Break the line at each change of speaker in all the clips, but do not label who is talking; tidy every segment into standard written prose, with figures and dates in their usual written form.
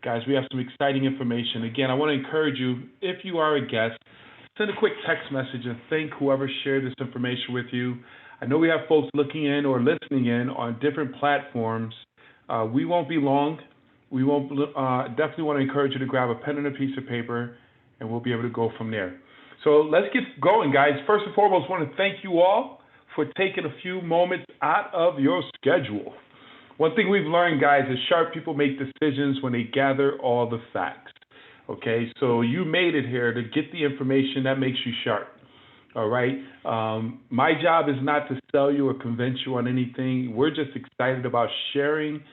Guys, we have some exciting information. Again, I want to encourage you, if you are a guest, send a quick text message and thank whoever shared this information with you. I know we have folks looking in or listening in on different platforms. We won't be long. We won't definitely want to encourage you to grab a pen and a piece of paper, and we'll be able to go from there. So let's get going, guys. First and foremost, I want to thank you all for taking a few moments out of your schedule. One thing we've learned, guys, is sharp people make decisions when they gather all the facts. Okay, so you made it here to get the information that makes you sharp. All right. My job is not to sell you or convince you on anything. We're just excited about sharing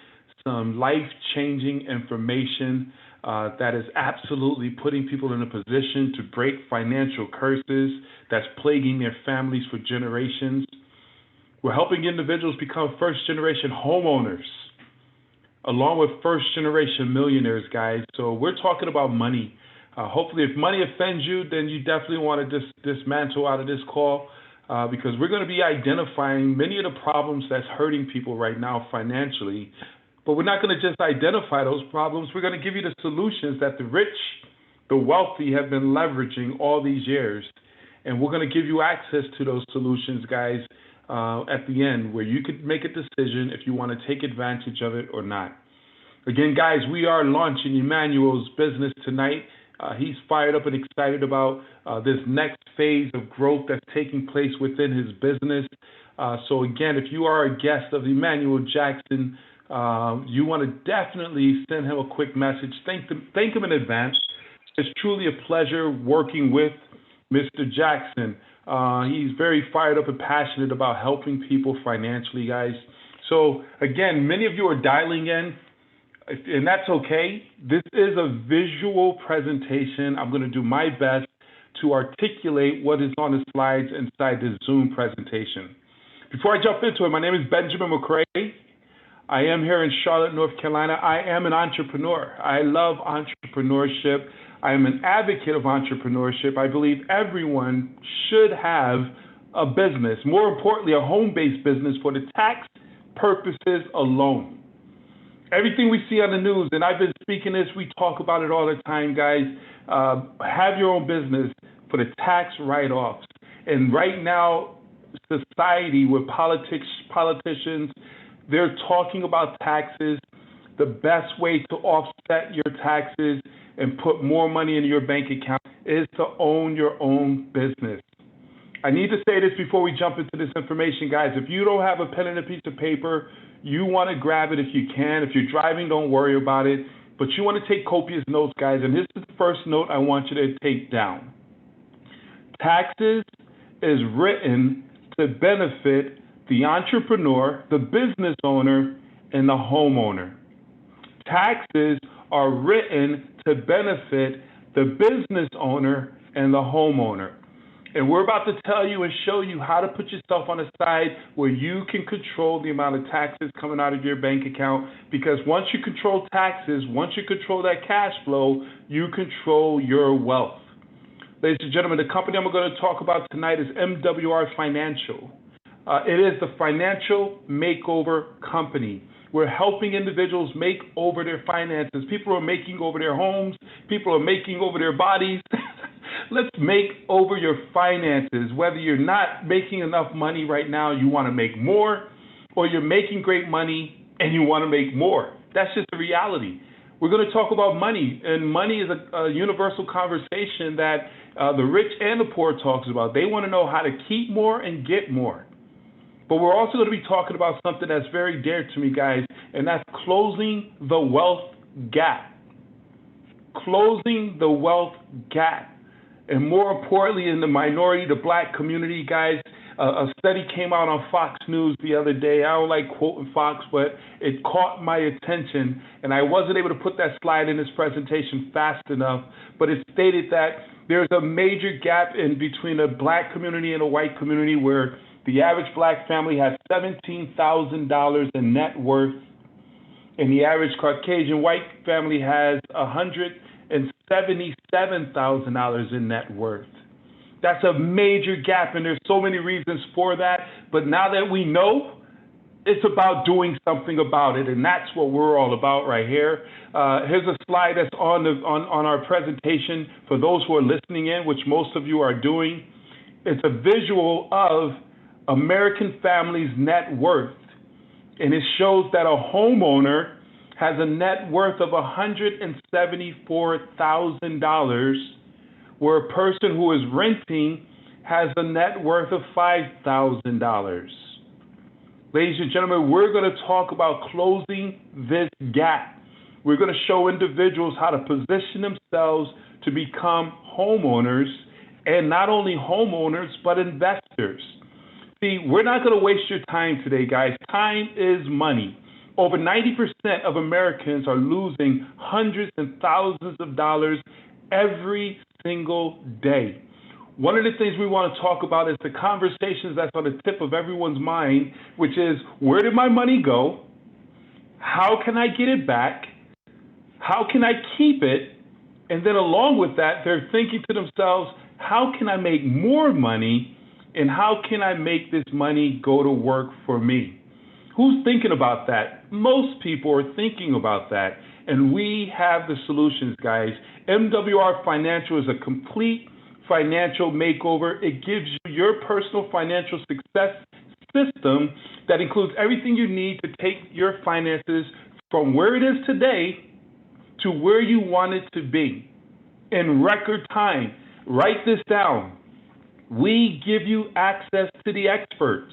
some life-changing information that is absolutely putting people in a position to break financial curses that's plaguing their families for generations. We're helping individuals become first-generation homeowners, along with first-generation millionaires, guys. So we're talking about money. Hopefully, if money offends you, then you definitely want to dismantle out of this call because we're going to be identifying many of the problems that's hurting people right now financially. But we're not going to just identify those problems. We're going to give you the solutions that the rich, the wealthy have been leveraging all these years. And we're going to give you access to those solutions, guys, at the end, where you could make a decision if you want to take advantage of it or not. Again, guys, we are launching Emmanuel's business tonight. He's fired up and excited about this next phase of growth that's taking place within his business. So again, if you are a guest of Emmanuel Jackson, you want to definitely send him a quick message. Thank him in advance. It's truly a pleasure working with Mr. Jackson. He's very fired up and passionate about helping people financially, guys. So again, many of you are dialing in, and that's okay. This is a visual presentation. I'm going to do my best to articulate what is on the slides inside the Zoom presentation. Before I jump into it, my name is Benjamin McCray. I am here in Charlotte, North Carolina. I am an entrepreneur. I love entrepreneurship. I am an advocate of entrepreneurship. I believe everyone should have a business, more importantly, a home-based business for the tax purposes alone. Everything we see on the news, and I've been speaking this, we talk about it all the time, guys. Have your own business for the tax write-offs. And right now, society with politicians, they're talking about taxes. The best way to offset your taxes and put more money into your bank account is to own your own business. I need to say this before we jump into this information, guys. If you don't have a pen and a piece of paper, you want to grab it if you can. If you're driving, don't worry about it. But you want to take copious notes, guys. And this is the first note I want you to take down. Taxes is written to benefit the entrepreneur, the business owner, and the homeowner. Taxes are written to benefit the business owner and the homeowner. And we're about to tell you and show you how to put yourself on a side where you can control the amount of taxes coming out of your bank account, because once you control taxes, once you control that cash flow, you control your wealth. Ladies and gentlemen, the company I'm going to talk about tonight is MWR Financial. It is the financial makeover company. We're helping individuals make over their finances. People are making over their homes. People are making over their bodies. Let's make over your finances. Whether you're not making enough money right now, you want to make more, or you're making great money and you want to make more. That's just the reality. We're going to talk about money, and money is a universal conversation that the rich and the poor talks about. They want to know how to keep more and get more. But we're also going to be talking about something that's very dear to me, guys, and that's closing the wealth gap. Closing the wealth gap. And more importantly, in the minority, the black community, guys, a study came out on Fox News the other day. I don't like quoting Fox, but it caught my attention, and I wasn't able to put that slide in this presentation fast enough, but it stated that there's a major gap in between the black community and the white community, where the average black family has $17,000 in net worth, and the average Caucasian white family has $177,000 in net worth. That's a major gap, and there's so many reasons for that. But now that we know, It's about doing something about it, and that's what we're all about right here. Here's a slide that's on our presentation for those who are listening in, which most of you are doing. It's a visual of American families' net worth, and it shows that a homeowner has a net worth of $174,000, where a person who is renting has a net worth of $5,000. Ladies and gentlemen, we're going to talk about closing this gap. We're going to show individuals how to position themselves to become homeowners, and not only homeowners, but investors. See, we're not going to waste your time today, guys. Time is money. Over 90% of Americans are losing hundreds and thousands of dollars every single day. One of the things we want to talk about is the conversations that's on the tip of everyone's mind, which is, where did my money go? How can I get it back? How can I keep it? And then along with that, they're thinking to themselves, how can I make more money? And how can I make this money go to work for me? Who's thinking about that? Most people are thinking about that. And we have the solutions, guys. MWR Financial is a complete financial makeover. It gives you your personal financial success system that includes everything you need to take your finances from where it is today to where you want it to be in record time. Write this down. We give you access to the experts.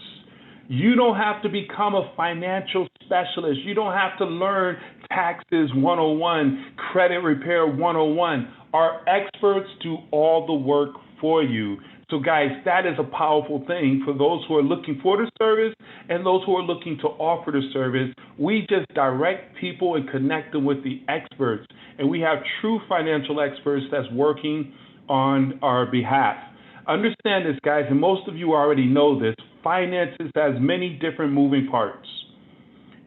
You don't have to become a financial specialist. You don't have to learn taxes 101, credit repair 101. Our experts do all the work for you. So guys, that is a powerful thing for those who are looking for the service and those who are looking to offer the service. We just direct people and connect them with the experts. And we have true financial experts that's working on our behalf. Understand this, guys, and most of you already know this. Finances has many different moving parts.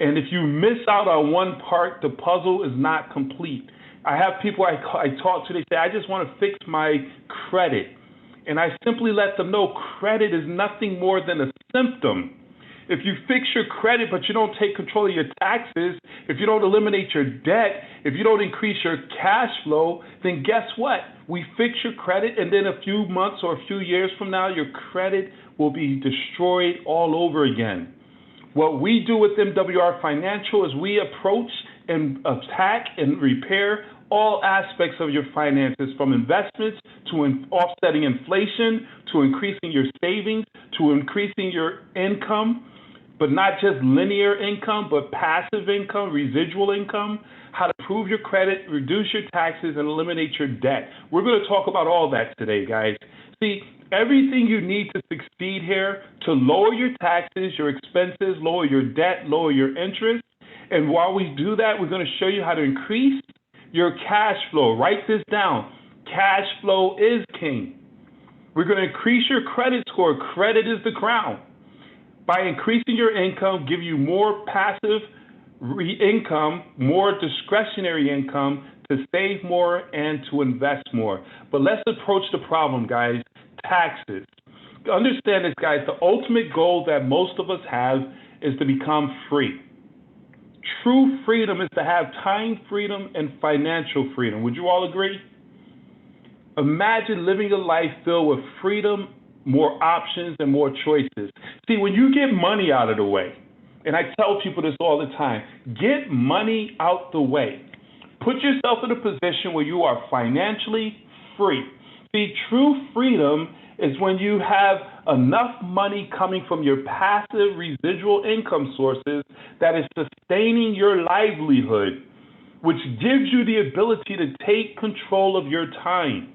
And if you miss out on one part, the puzzle is not complete. I have people I talk to, they say, I just want to fix my credit. And I simply let them know credit is nothing more than a symptom. If you fix your credit, but you don't take control of your taxes, if you don't eliminate your debt, if you don't increase your cash flow, then guess what? We fix your credit, and then a few months or a few years from now, your credit will be destroyed all over again. What we do with MWR Financial is we approach and attack and repair all aspects of your finances, from investments to offsetting inflation, to increasing your savings, to increasing your income, but not just linear income, but passive income, residual income, how to improve your credit, reduce your taxes, and eliminate your debt. We're going to talk about all that today, guys. See, everything you need to succeed here to lower your taxes, your expenses, lower your debt, lower your interest. And while we do that, we're going to show you how to increase your cash flow. Write this down. Cash flow is king. We're going to increase your credit score. Credit is the crown. By increasing your income, give you more passive income, more discretionary income to save more and to invest more. But let's approach the problem, guys. Taxes. Understand this, guys. The ultimate goal that most of us have is to become free. True freedom is to have time freedom and financial freedom. Would you all agree? Imagine living a life filled with freedom, more options, and more choices. See, when you get money out of the way, and I tell people this all the time, get money out the way. Put yourself in a position where you are financially free. See, true freedom is when you have enough money coming from your passive residual income sources that is sustaining your livelihood, which gives you the ability to take control of your time.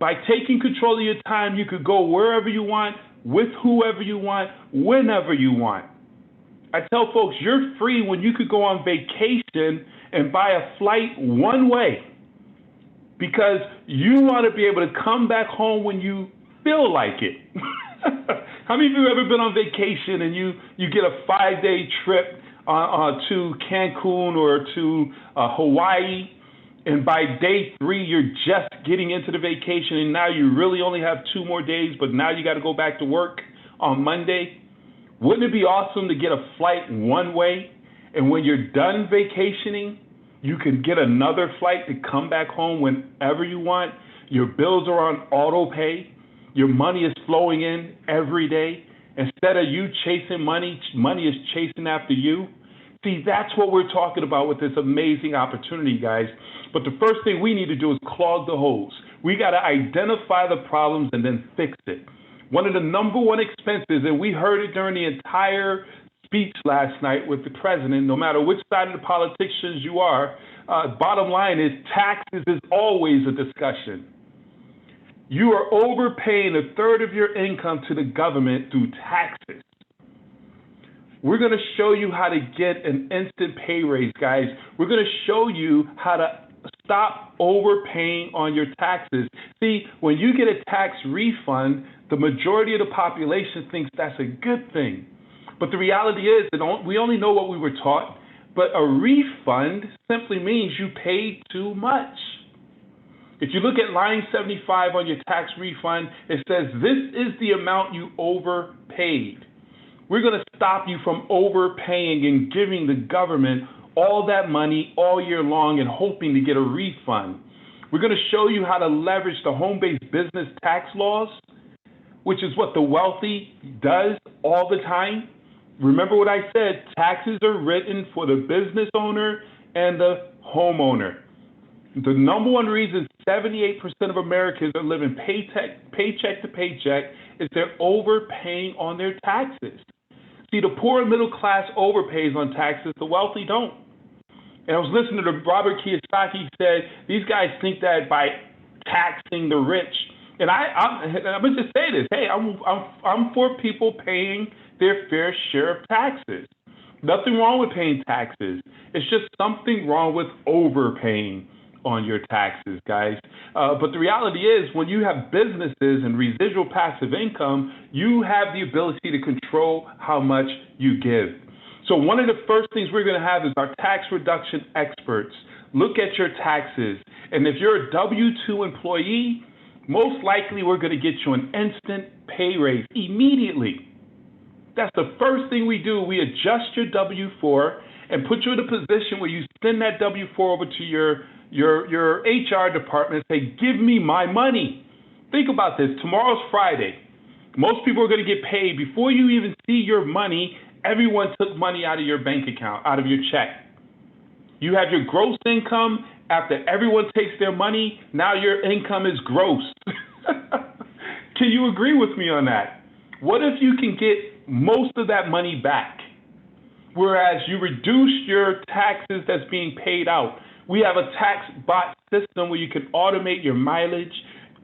By taking control of your time, you could go wherever you want, with whoever you want, whenever you want. I tell folks, you're free when you could go on vacation and buy a flight one way, because you want to be able to come back home when you feel like it. How many of you have ever been on vacation and you get a 5-day trip to Cancun or to Hawaii, and by day 3, you're just getting into the vacation, and now you really only have 2 more days, but now you got to go back to work on Monday? Wouldn't it be awesome to get a flight one way, and when you're done vacationing, you can get another flight to come back home whenever you want? Your bills are on auto pay. Your money is flowing in every day. Instead of you chasing money, money is chasing after you. See, that's what we're talking about with this amazing opportunity, guys. But the first thing we need to do is clog the holes. We got to identify the problems and then fix it. One of the number one expenses, and we heard it during the entire speech last night with the president, no matter which side of the politicians you are, bottom line is taxes is always a discussion. You are overpaying a third of your income to the government through taxes. We're going to show you how to get an instant pay raise, guys. We're going to show you how to stop overpaying on your taxes. See, when you get a tax refund, the majority of the population thinks that's a good thing. But the reality is that we only know what we were taught, but a refund simply means you paid too much. If you look at line 75 on your tax refund, it says this is the amount you overpaid. We're going to stop you from overpaying and giving the government all that money all year long and hoping to get a refund. We're going to show you how to leverage the home-based business tax laws, which is what the wealthy does all the time. Remember what I said, taxes are written for the business owner and the homeowner. The number one reason 78% of Americans are living paycheck to paycheck is they're overpaying on their taxes. See, the poor and middle class overpays on taxes, the wealthy don't. And I was listening to Robert Kiyosaki said, these guys think that by taxing the rich, and I'm going to just say this, hey, I'm for people paying their fair share of taxes. Nothing wrong with paying taxes. It's just something wrong with overpaying on your taxes, guys. But the reality is when you have businesses and residual passive income, you have the ability to control how much you give. So one of the first things we're going to have is our tax reduction experts look at your taxes. And if you're a W-2 employee, most likely we're going to get you an instant pay raise immediately. That's the first thing we do. We adjust your W-4 and put you in a position where you send that W-4 over to your HR department and say, give me my money. Think about this. Tomorrow's Friday. Most people are going to get paid. Before you even see your money, everyone took money out of your bank account, out of your check. You have your gross income. After everyone takes their money, now your income is gross. Can you agree with me on that? What if you can get most of that money back, whereas you reduce your taxes that's being paid out? We have a tax bot system where you can automate your mileage,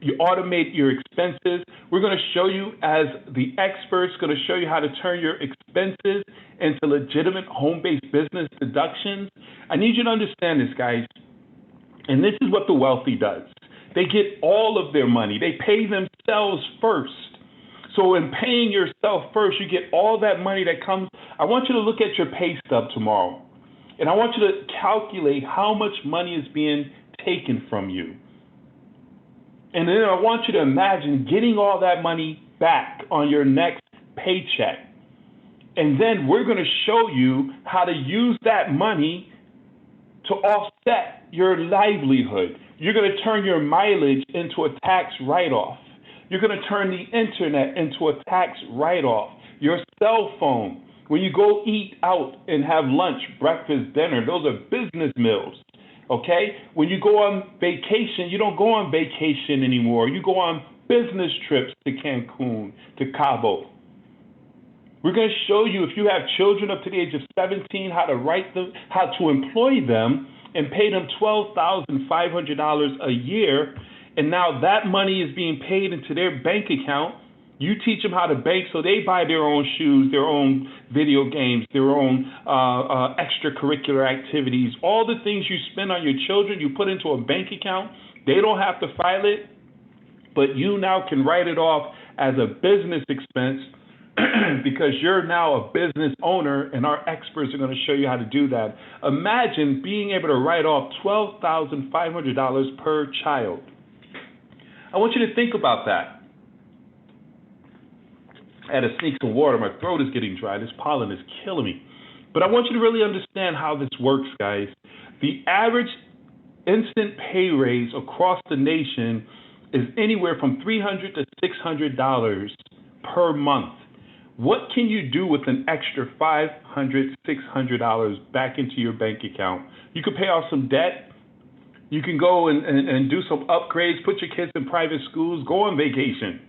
you automate your expenses. We're going to show you, as the experts, going to show you how to turn your expenses into legitimate home-based business deductions. I need you to understand this, guys. And this is what the wealthy does. They get all of their money. They pay themselves first. So in paying yourself first, you get all that money that comes. I want you to look at your pay stub tomorrow. And I want you to calculate how much money is being taken from you. And then I want you to imagine getting all that money back on your next paycheck. And then we're going to show you how to use that money to offset your livelihood. You're going to turn your mileage into a tax write-off. You're going to turn the internet into a tax write-off. Your cell phone. When you go eat out and have lunch, breakfast, dinner, those are business meals, okay? When you go on vacation, you don't go on vacation anymore. You go on business trips to Cancun, to Cabo. We're going to show you, if you have children up to the age of 17, how to employ them and pay them $12,500 a year, and now that money is being paid into their bank account. You teach them how to bank so they buy their own shoes, their own video games, their own extracurricular activities. All the things you spend on your children, you put into a bank account. They don't have to file it, but you now can write it off as a business expense because you're now a business owner, and our experts are going to show you how to do that. Imagine being able to write off $12,500 per child. I want you to think about that. I had to sneak some water. My throat is getting dry. This pollen is killing me. But I want you to really understand how this works, guys. The average instant pay raise across the nation is anywhere from $300 to $600 per month. What can you do with an extra $500, $600 back into your bank account? You can pay off some debt. You can go and do some upgrades, put your kids in private schools, go on vacation.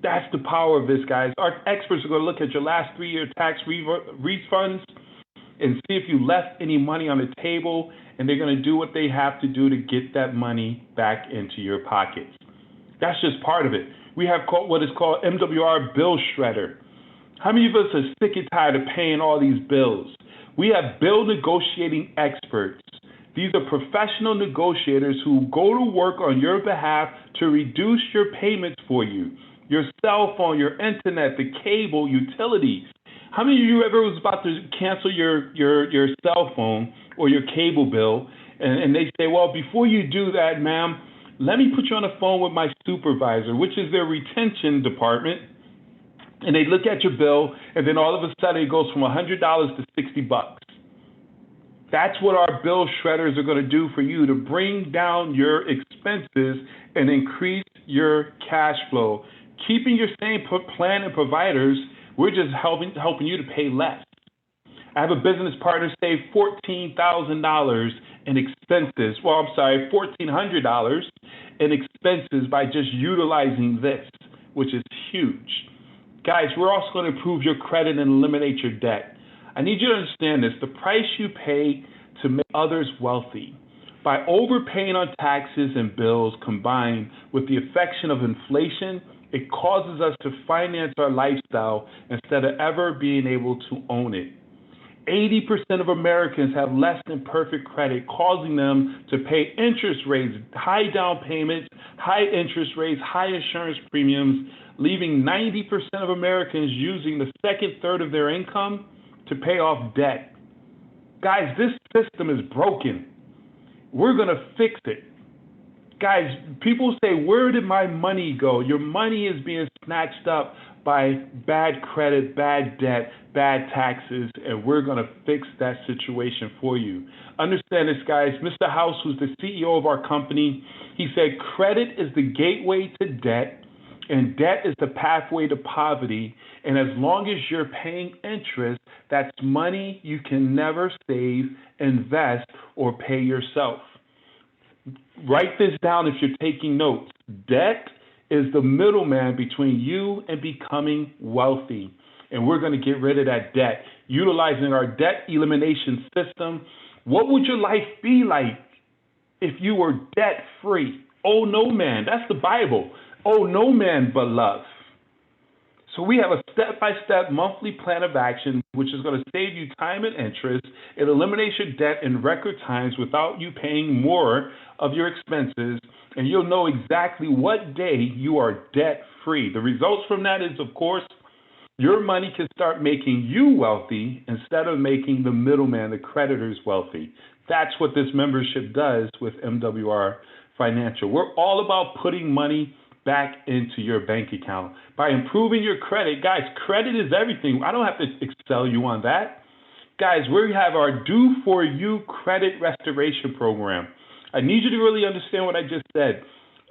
That's the power of this, guys. Our experts are going to look at your last 3-year tax refunds and see if you left any money on the table, and they're going to do what they have to do to get that money back into your pockets. That's just part of it. We have what is called MWR Bill Shredder. How many of us are sick and tired of paying all these bills? We have bill negotiating experts. These are professional negotiators who go to work on your behalf to reduce your payments for you. Your cell phone, your internet, the cable, utilities. How many of you ever was about to cancel your cell phone or your cable bill, and they say, well, before you do that, ma'am, let me put you on the phone with my supervisor, which is their retention department, and they look at your bill, and then all of a sudden it goes from $100 to $60. That's what our bill shredders are going to do for you to bring down your expenses and increase your cash flow. Keeping your same plan and providers, we're just helping you to pay less. I have a business partner save $14,000 in expenses. Well, I'm sorry, $1,400 in expenses by just utilizing this, which is huge. Guys, we're also going to improve your credit and eliminate your debt. I need you to understand this. The price you pay to make others wealthy by overpaying on taxes and bills combined with the affection of inflation, it causes us to finance our lifestyle instead of ever being able to own it. 80% of Americans have less than perfect credit, causing them to pay interest rates, high down payments, high interest rates, high insurance premiums, leaving 90% of Americans using the second third of their income to pay off debt. Guys, this system is broken. We're going to fix it. Guys, people say, where did my money go? Your money is being snatched up by bad credit, bad debt, bad taxes, and we're going to fix that situation for you. Understand this, guys. Mr. House, who's the CEO of our company, he said credit is the gateway to debt, and debt is the pathway to poverty. And as long as you're paying interest, that's money you can never save, invest, or pay yourself. Write this down if you're taking notes. Debt is the middleman between you and becoming wealthy. And we're going to get rid of that debt. Utilizing our debt elimination system, what would your life be like if you were debt-free? Oh, no man. That's the Bible. Oh, no man but love. So we have a step-by-step monthly plan of action, which is going to save you time and interest. It eliminates your debt in record times without you paying more of your expenses, and you'll know exactly what day you are debt-free. The results from that is, of course, your money can start making you wealthy instead of making the middleman, the creditors, wealthy. That's what this membership does with MWR Financial. We're all about putting money back into your bank account. By improving your credit, guys, credit is everything. I don't have to excel you on that. Guys, we have our Do For You Credit Restoration Program. I need you to really understand what I just said.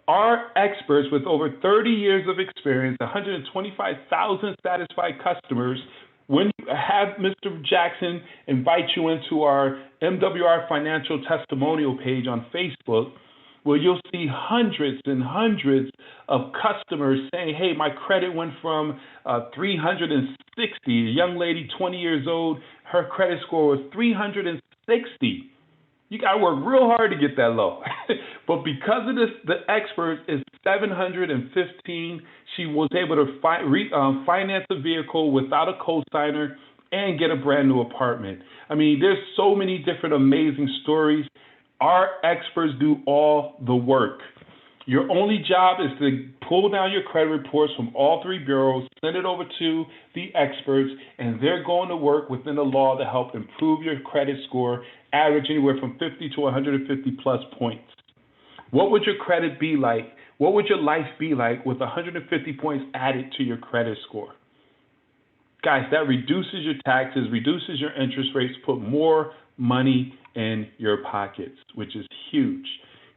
Our experts with over 30 years of experience, 125,000 satisfied customers, when you have Mr. Jackson invite you into our MWR Financial Testimonial page on Facebook, where you'll see hundreds and hundreds of customers saying, hey, my credit went from 360. A young lady, 20 years old, her credit score was 360. You got to work real hard to get that low. But because of this, the expert is 715. She was able to finance a vehicle without a cosigner and get a brand new apartment. I mean, there's so many different amazing stories. Our experts do all the work. Your only job is to pull down your credit reports from all three bureaus, send it over to the experts, and they're going to work within the law to help improve your credit score, average anywhere from 50 to 150 plus points. What would your credit be like? What would your life be like with 150 points added to your credit score? Guys, that reduces your taxes, reduces your interest rates, put more money in your pockets, which is huge.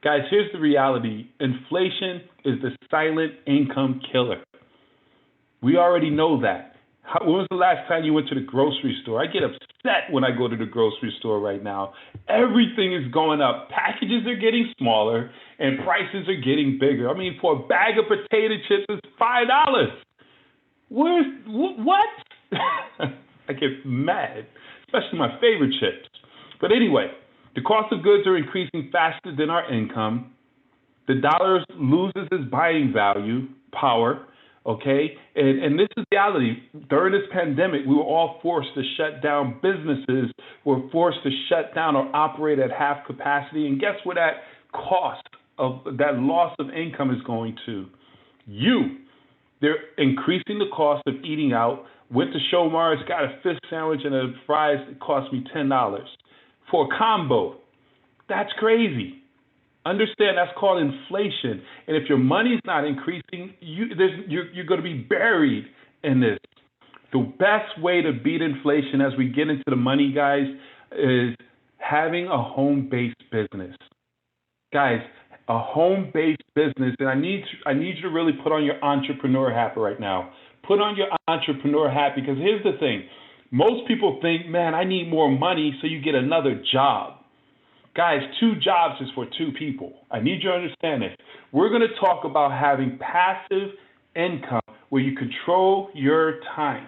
Guys, here's the reality. Inflation is the silent income killer. We already know that. When was the last time you went to the grocery store? I get upset when I go to the grocery store right now. Everything is going up. Packages are getting smaller and prices are getting bigger. I mean, for a bag of potato chips, it's $5. What? I get mad, especially my favorite chips. But anyway, the cost of goods are increasing faster than our income. The dollar loses its buying power, okay? And this is reality. During this pandemic, we were all forced to shut down businesses. We're forced to shut down or operate at half capacity. And guess where that cost of that loss of income is going to? You. They're increasing the cost of eating out. Went to Shomar's, got a fish sandwich and a fries. It cost me $10 for a combo. That's crazy. Understand that's called inflation. And if your money's not increasing, you're going to be buried in this. The best way to beat inflation as we get into the money, guys, is having a home-based business. Guys, a home-based business, and I need you to really put on your entrepreneur hat right now. Put on your entrepreneur hat, because here's the thing. Most people think, man, I need more money, so you get another job. Guys, 2 jobs is for 2 people. I need you to understand this. We're going to talk about having passive income where you control your time.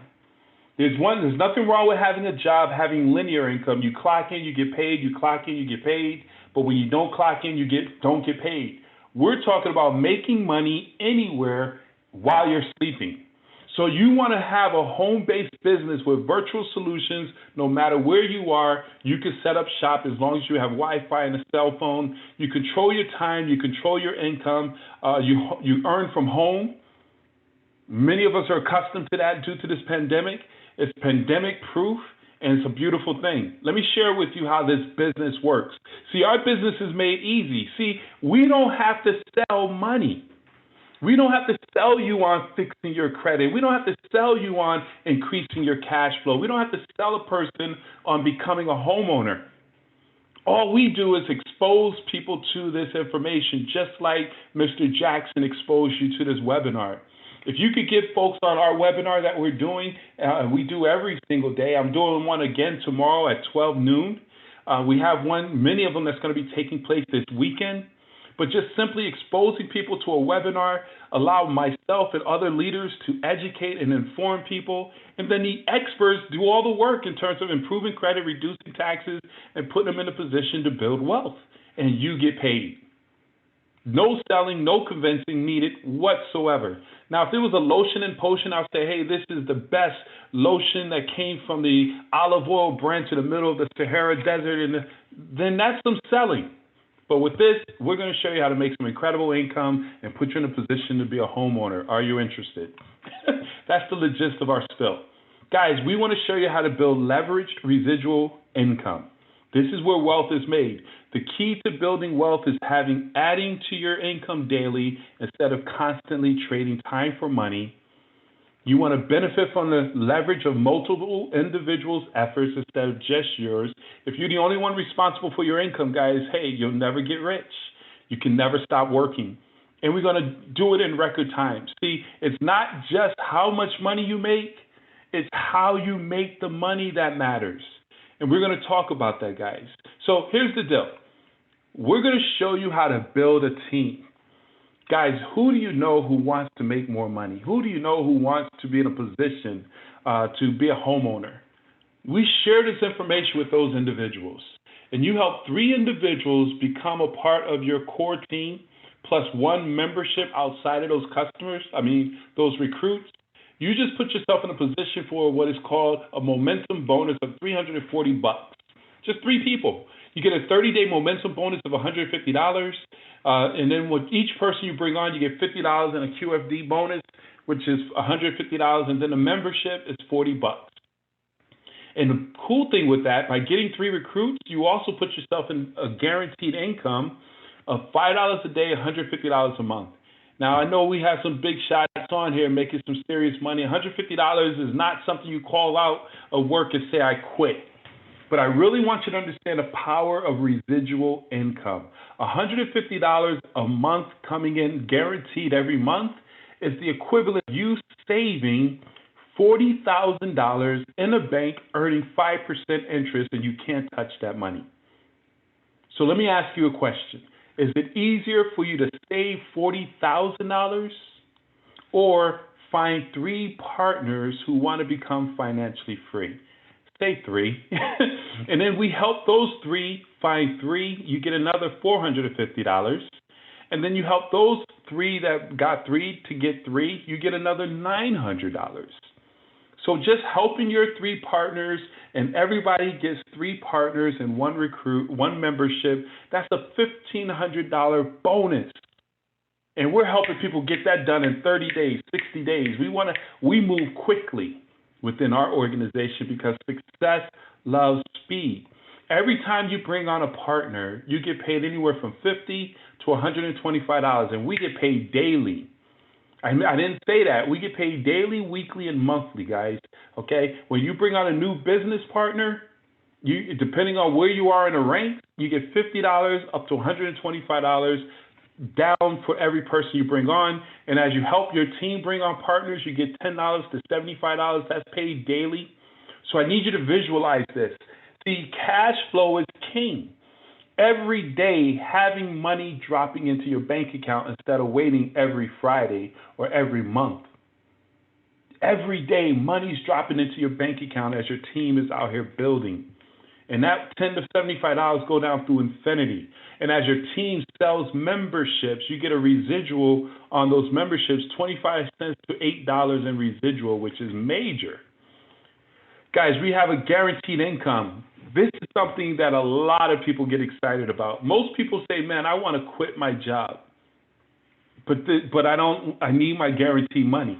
There's nothing wrong with having a job, having linear income. You clock in, you get paid. You clock in, you get paid. But when you don't clock in, you don't get paid. We're talking about making money anywhere while you're sleeping. So you want to have a home-based business with virtual solutions. No matter where you are, you can set up shop as long as you have Wi-Fi and a cell phone. You control your time. You control your income. You earn from home. Many of us are accustomed to that due to this pandemic. It's pandemic-proof, and it's a beautiful thing. Let me share with you how this business works. See, our business is made easy. See, we don't have to sell money. We don't have to sell you on fixing your credit. We don't have to sell you on increasing your cash flow. We don't have to sell a person on becoming a homeowner. All we do is expose people to this information, just like Mr. Jackson exposed you to this webinar. If you could get folks on our webinar that we're doing, we do every single day. I'm doing one again tomorrow at 12 noon. We have many of them that's going to be taking place this weekend. But just simply exposing people to a webinar, allow myself and other leaders to educate and inform people, and then the experts do all the work in terms of improving credit, reducing taxes, and putting them in a position to build wealth. And you get paid. No selling, no convincing needed whatsoever. Now, if there was a lotion and potion, I'll say, hey, this is the best lotion that came from the olive oil branch in the middle of the Sahara Desert, and then that's some selling. But with this, we're going to show you how to make some incredible income and put you in a position to be a homeowner. Are you interested? That's the gist of our spill. Guys, we want to show you how to build leveraged residual income. This is where wealth is made. The key to building wealth is adding to your income daily instead of constantly trading time for money. You want to benefit from the leverage of multiple individuals' efforts instead of just yours. If you're the only one responsible for your income, guys, hey, you'll never get rich. You can never stop working. And we're going to do it in record time. See, it's not just how much money you make, it's how you make the money that matters. And we're going to talk about that, guys. So here's the deal. We're going to show you how to build a team. Guys, who do you know who wants to make more money? Who do you know who wants to be in a position to be a homeowner? We share this information with those individuals. And you help 3 individuals become a part of your core team, plus 1 membership outside of those those recruits. You just put yourself in a position for what is called a momentum bonus of $340. Just 3 people. You get a 30-day momentum bonus of $150. And then with each person you bring on, you get $50 and a QFD bonus, which is $150. And then the membership is $40. And the cool thing with that, by getting 3 recruits, you also put yourself in a guaranteed income of $5 a day, $150 a month. Now, I know we have some big shots on here making some serious money. $150 is not something you call out of work and say, I quit. But I really want you to understand the power of residual income. $150 a month coming in guaranteed every month is the equivalent of you saving $40,000 in a bank earning 5% interest, and you can't touch that money. So let me ask you a question. Is it easier for you to save $40,000 or find 3 partners who want to become financially free? Say 3. And then we help those 3 find 3. You get another $450. And then you help those 3 that got 3 to get 3. You get another $900. So just helping your 3 partners, and everybody gets 3 partners and 1 recruit, 1 membership, that's a $1,500 bonus. And we're helping people get that done in 30 days, 60 days. We move quickly within our organization because success loves speed. Every time you bring on a partner, you get paid anywhere from $50 to $125, and we get paid daily. I didn't say that. We get paid daily, weekly, and monthly, guys. Okay? When you bring on a new business partner, depending on where you are in the rank, you get $50 up to $125 down for every person you bring on. And as you help your team bring on partners, you get $10 to $75. That's paid daily. So I need you to visualize this. See, cash flow is king. Every day, having money dropping into your bank account instead of waiting every Friday or every month. Every day, money's dropping into your bank account as your team is out here building. And that $10 to $75 go down through infinity. And as your team sells memberships, you get a residual on those memberships, 25 cents to $8 in residual, which is major. Guys, we have a guaranteed income. This is something that a lot of people get excited about. Most people say, man, I want to quit my job. But I need my guaranteed money.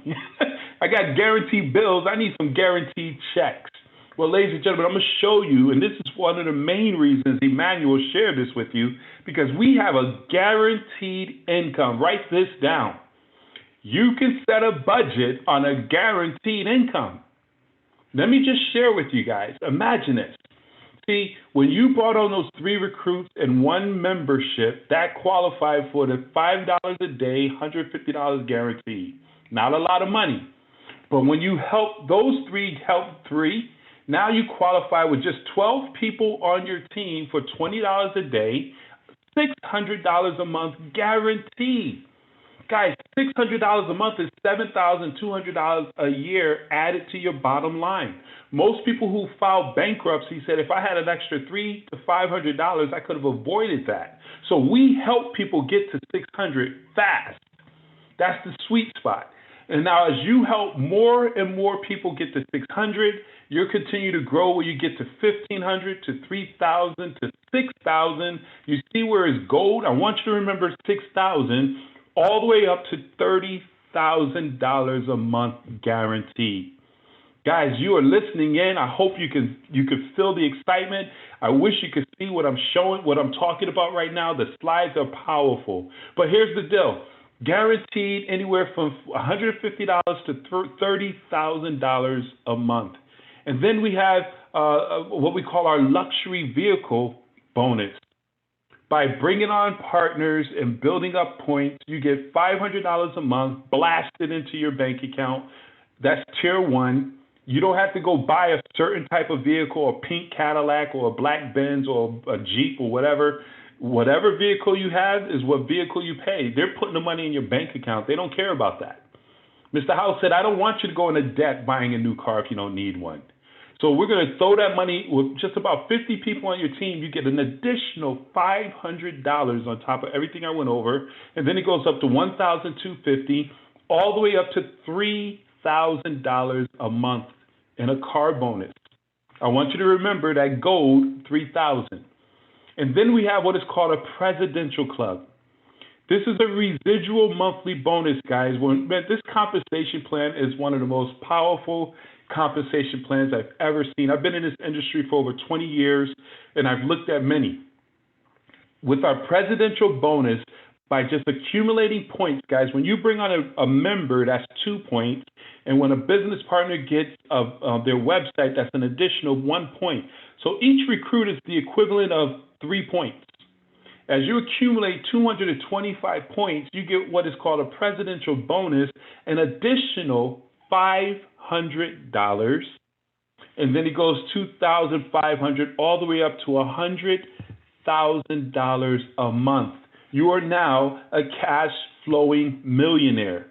I got guaranteed bills. I need some guaranteed checks. Well, ladies and gentlemen, I'm going to show you, and this is one of the main reasons Emmanuel shared this with you, because we have a guaranteed income. Write this down. You can set a budget on a guaranteed income. Let me just share with you guys. Imagine this. See, when you brought on those 3 recruits and 1 membership, that qualified for the $5 a day, $150 guaranteed. Not a lot of money. But when you help those 3 help 3, now you qualify with just 12 people on your team for $20 a day, $600 a month guaranteed. Guys, $600 a month is $7,200 a year added to your bottom line. Most people who filed bankruptcy said if I had an extra $300 to $500, I could have avoided that. So we help people get to $600 fast. That's the sweet spot. And now as you help more and more people get to $600, you'll continue to grow where you get to $1,500 to $3,000 to $6,000. You see where it's gold? I want you to remember $6,000 all the way up to $30,000 a month guaranteed. Guys, you are listening in. I hope you could feel the excitement. I wish you could see what I'm showing, what I'm talking about right now. The slides are powerful. But here's the deal. Guaranteed anywhere from $150 to $30,000 a month. And then we have what we call our luxury vehicle bonus. By bringing on partners and building up points, you get $500 a month blasted into your bank account. That's tier 1. You don't have to go buy a certain type of vehicle, a pink Cadillac or a black Benz or a Jeep or whatever. Whatever vehicle you have is what vehicle you pay. They're putting the money in your bank account. They don't care about that. Mr. House said, I don't want you to go into debt buying a new car if you don't need one. So we're going to throw that money with just about 50 people on your team. You get an additional $500 on top of everything I went over. And then it goes up to $1,250 all the way up to $3,000 a month in a car bonus. I want you to remember that gold, $3,000. And then we have what is called a presidential club. This is a residual monthly bonus, guys. This compensation plan is one of the most powerful compensation plans I've ever seen. I've been in this industry for over 20 years, and I've looked at many. With our presidential bonus, by just accumulating points, guys. When you bring on a member, that's 2 points. And when a business partner gets their website, that's an additional 1 point. So each recruit is the equivalent of 3 points. As you accumulate 225 points, you get what is called a presidential bonus, an additional $500. And then it goes $2,500 all the way up to $100,000 a month. You are now a cash flowing millionaire.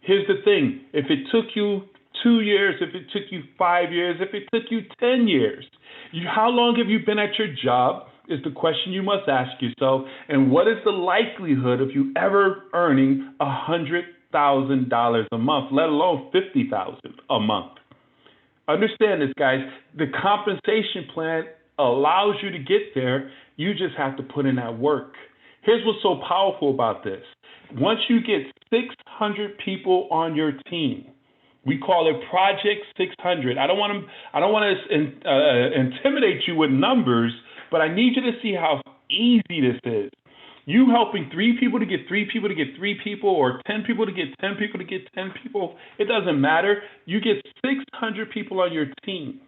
Here's the thing. If it took you 2 years, if it took you 5 years, if it took you 10 years, how long have you been at your job is the question you must ask yourself. And what is the likelihood of you ever earning $100,000 a month, let alone $50,000 a month? Understand this, guys. The compensation plan allows you to get there. You just have to put in that work. Here's what's so powerful about this. Once you get 600 people on your team, we call it Project 600. I don't want to intimidate you with numbers, but I need you to see how easy this is. You helping 3 people to get 3 people to get 3 people, or 10 people to get 10 people to get 10 people, it doesn't matter. You get 600 people on your team,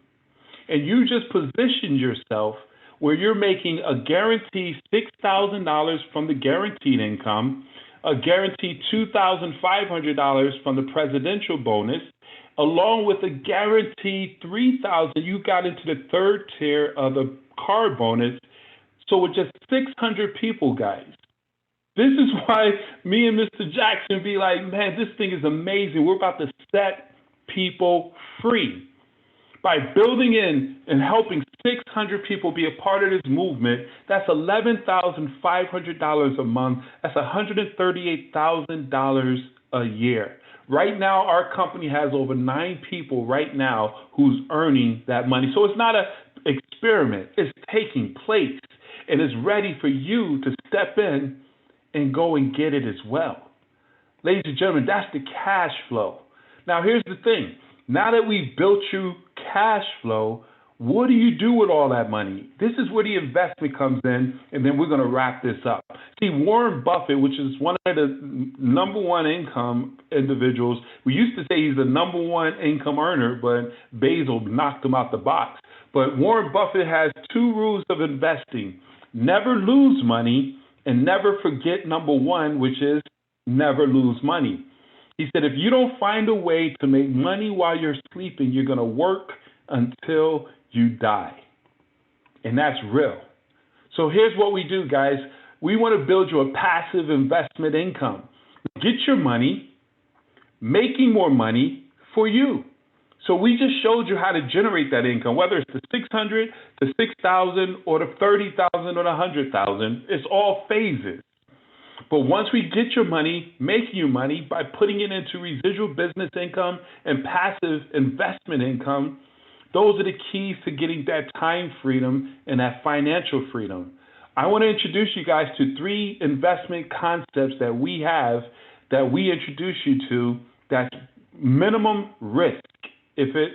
and you just position yourself where you're making a guaranteed $6,000 from the guaranteed income, a guaranteed $2,500 from the presidential bonus, along with a guaranteed $3,000. You got into the third tier of the car bonus. So with just 600 people, guys, this is why me and Mr. Jackson be like, man, this thing is amazing. We're about to set people free. By building in and helping 600 people be a part of this movement, that's $11,500 a month. That's $138,000 a year. Right now, our company has over 9 people right now who's earning that money. So it's not an experiment. It's taking place, and it's ready for you to step in and go and get it as well. Ladies and gentlemen, that's the cash flow. Now, here's the thing. Now that we've built you cash flow, what do you do with all that money? This is where the investment comes in, and then we're going to wrap this up. See, Warren Buffett, which is one of the number one income individuals, we used to say he's the number one income earner, but Bezos knocked him out the box. But Warren Buffett has 2 rules of investing: never lose money, and never forget number 1, which is never lose money. He said, if you don't find a way to make money while you're sleeping, you're going to work until you die. And that's real. So here's what we do, guys. We want to build you a passive investment income. Get your money, making more money for you. So we just showed you how to generate that income, whether it's the 600, the 6,000, or the 30,000 or the 100,000. It's all phases. But once we get your money, making you money by putting it into residual business income and passive investment income, those are the keys to getting that time freedom and that financial freedom. I want to introduce you guys to 3 investment concepts that we have that we introduce you to that's minimum risk,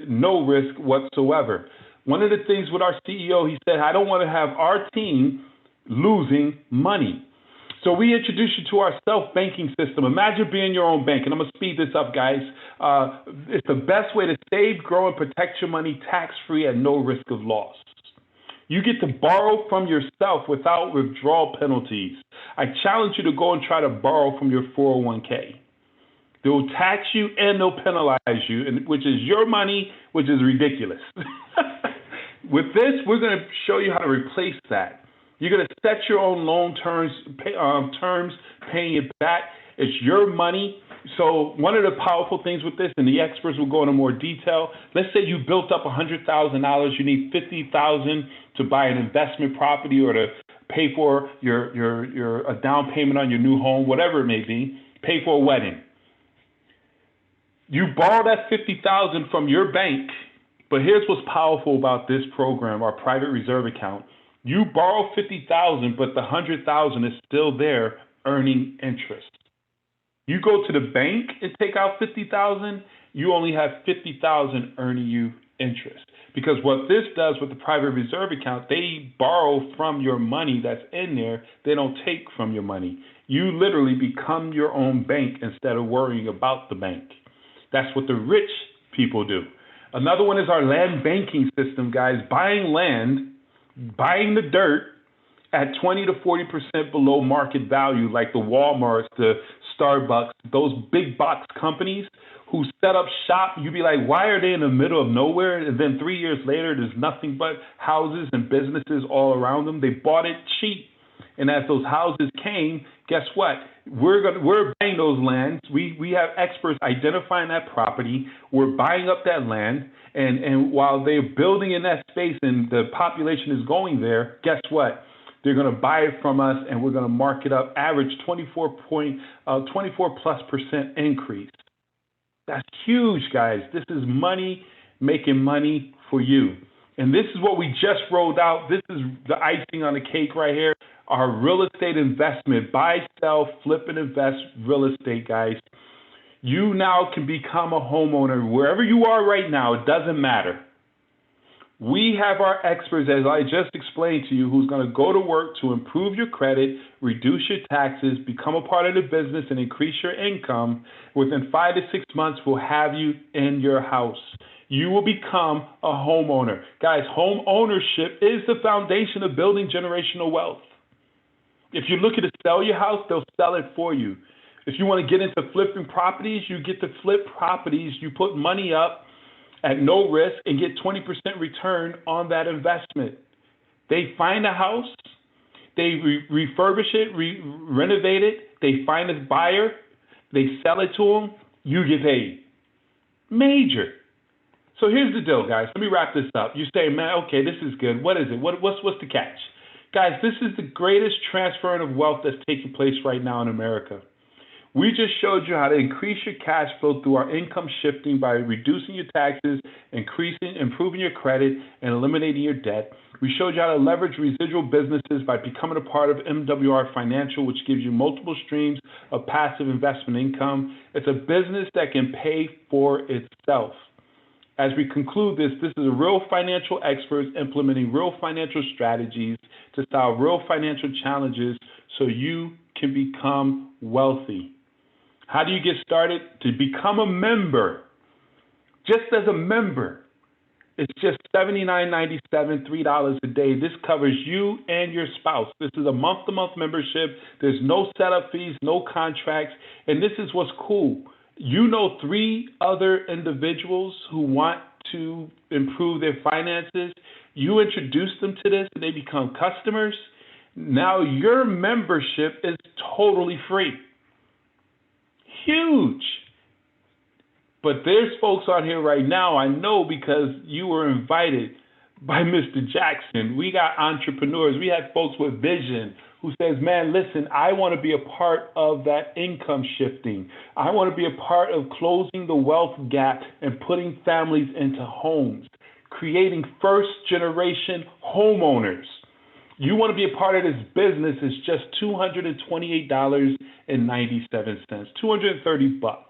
no risk whatsoever. One of the things with our CEO, he said, I don't want to have our team losing money. So we introduce you to our self-banking system. Imagine being your own bank. And I'm going to speed this up, guys. It's the best way to save, grow, and protect your money tax-free at no risk of loss. You get to borrow from yourself without withdrawal penalties. I challenge you to go and try to borrow from your 401k. They will tax you and they'll penalize you, which is your money, which is ridiculous. With this, we're going to show you how to replace that. You're going to set your own loan terms, paying it back. It's your money. So one of the powerful things with this, and the experts will go into more detail, let's say you built up $100,000. You need $50,000 to buy an investment property or to pay for a down payment on your new home, whatever it may be, pay for a wedding. You borrow that $50,000 from your bank, but here's what's powerful about this program, our private reserve account. You borrow $50,000, but the $100,000 is still there earning interest. You go to the bank and take out $50,000, you only have $50,000 earning you interest. Because what this does with the private reserve account, they borrow from your money that's in there. They don't take from your money. You literally become your own bank instead of worrying about the bank. That's what the rich people do. Another one is our land banking system, guys. Buying land, buying the dirt at 20 to 40% below market value, like the Walmarts, the Starbucks, those big box companies who set up shop. You'd be like, why are they in the middle of nowhere? And then 3 years later, there's nothing but houses and businesses all around them. They bought it cheap. And as those houses came, guess what? We're buying those lands. We have experts identifying that property. We're buying up that land. And while they're building in that space and the population is going there, guess what? They're going to buy it from us, and we're going to mark it up, average 24+% increase. That's huge, guys. This is money making money for you. And this is what we just rolled out. This is the icing on the cake right here. Our real estate investment, buy, sell, flip, and invest real estate, guys. You now can become a homeowner wherever you are right now. It doesn't matter. We have our experts, as I just explained to you, who's going to go to work to improve your credit, reduce your taxes, become a part of the business, and increase your income. Within 5 to 6 months, we'll have you in your house. You will become a homeowner. Guys, home ownership is the foundation of building generational wealth. If you're looking to sell your house, they'll sell it for you. If you want to get into flipping properties, you get to flip properties. You put money up at no risk and get 20% return on that investment. They find a house, they refurbish it, renovate it, they find a buyer, they sell it to them, you get paid. Major. So here's the deal, guys. Let me wrap this up. You say, man, okay, this is good. What is it? What's the catch? Guys, this is the greatest transferring of wealth that's taking place right now in America. We just showed you how to increase your cash flow through our income shifting by reducing your taxes, improving your credit, and eliminating your debt. We showed you how to leverage residual businesses by becoming a part of MWR Financial, which gives you multiple streams of passive investment income. It's a business that can pay for itself. As we conclude this is a real financial experts implementing real financial strategies to solve real financial challenges so you can become wealthy. How do you get started? To become a member, just as a member, it's just $79.97, $3 a day. This covers you and your spouse. This is a month-to-month membership. There's no setup fees, no contracts, and this is what's cool. You know 3 other individuals who want to improve their finances. You introduce them to this, and they become customers. Now your membership is totally free. Huge. But there's folks on here right now, I know because you were invited by Mr. Jackson. We got entrepreneurs. We had folks with vision who says, man, listen, I want to be a part of that income shifting. I want to be a part of closing the wealth gap and putting families into homes, creating first-generation homeowners. You want to be a part of this business, it's just $228.97, $230.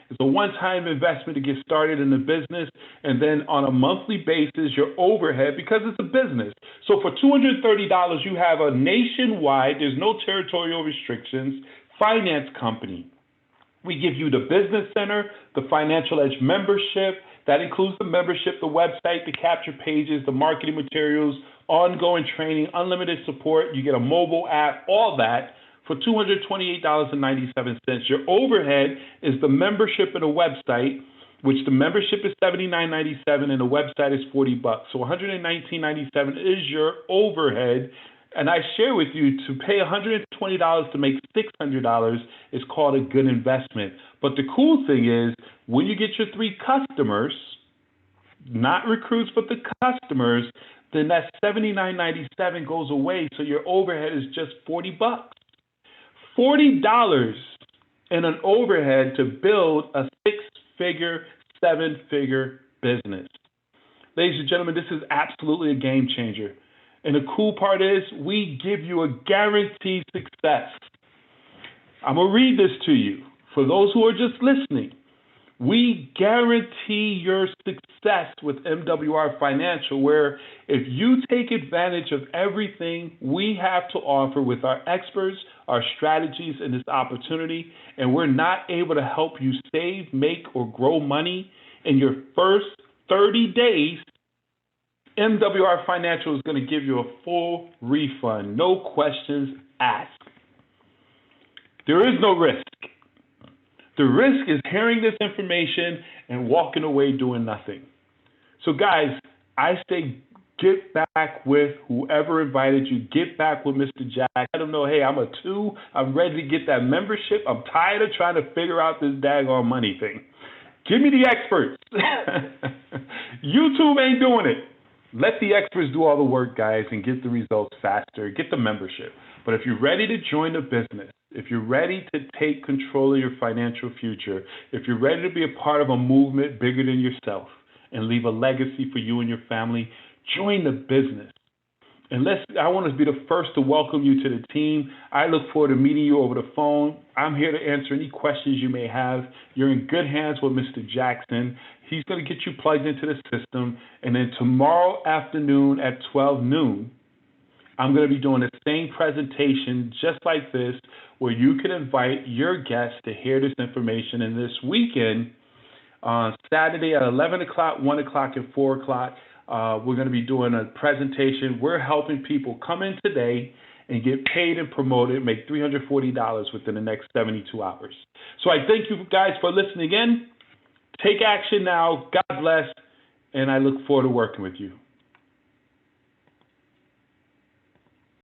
It's a one-time investment to get started in the business, and then on a monthly basis, your overhead, because it's a business. So for $230, you have a nationwide, there's no territorial restrictions, finance company. We give you the business center, the Financial Edge membership. That includes the membership, the website, the capture pages, the marketing materials, ongoing training, unlimited support. You get a mobile app, all that for $228.97. Your overhead is the membership and a website, which the membership is $79.97 and the website is $40. So $119.97 is your overhead. And I share with you, to pay $120 to make $600 is called a good investment. But the cool thing is, when you get your 3 customers, not recruits, but the customers, then that $79.97 goes away. So your overhead is just $40. $40 in an overhead to build a 6-figure, 7-figure business. Ladies and gentlemen, this is absolutely a game changer. And the cool part is we give you a guaranteed success. I'm going to read this to you. For those who are just listening, We guarantee your success with MWR Financial, where if you take advantage of everything we have to offer with our experts, our strategies, and this opportunity, and we're not able to help you save, make, or grow money in your first 30 days, MWR Financial is going to give you a full refund, no questions asked. There is no risk. The risk is hearing this information and walking away doing nothing. So guys, I say get back with whoever invited you. Get back with Mr. Jack. Let him know, hey, I'm a 2. I'm ready to get that membership. I'm tired of trying to figure out this daggone money thing. Give me the experts. YouTube ain't doing it. Let the experts do all the work, guys, and get the results faster. Get the membership. But if you're ready to join the business, if you're ready to take control of your financial future, if you're ready to be a part of a movement bigger than yourself and leave a legacy for you and your family, join the business. And I want to be the first to welcome you to the team. I look forward to meeting you over the phone. I'm here to answer any questions you may have. You're in good hands with Mr. Jackson. He's going to get you plugged into the system. And then tomorrow afternoon at 12 noon, I'm going to be doing the same presentation just like this, where you can invite your guests to hear this information. And this weekend, on Saturday at 11 o'clock, 1 o'clock, and 4 o'clock, we're going to be doing a presentation. We're helping people come in today and get paid and promoted, make $340 within the next 72 hours. So I thank you guys for listening in. Take action now. God bless. And I look forward to working with you.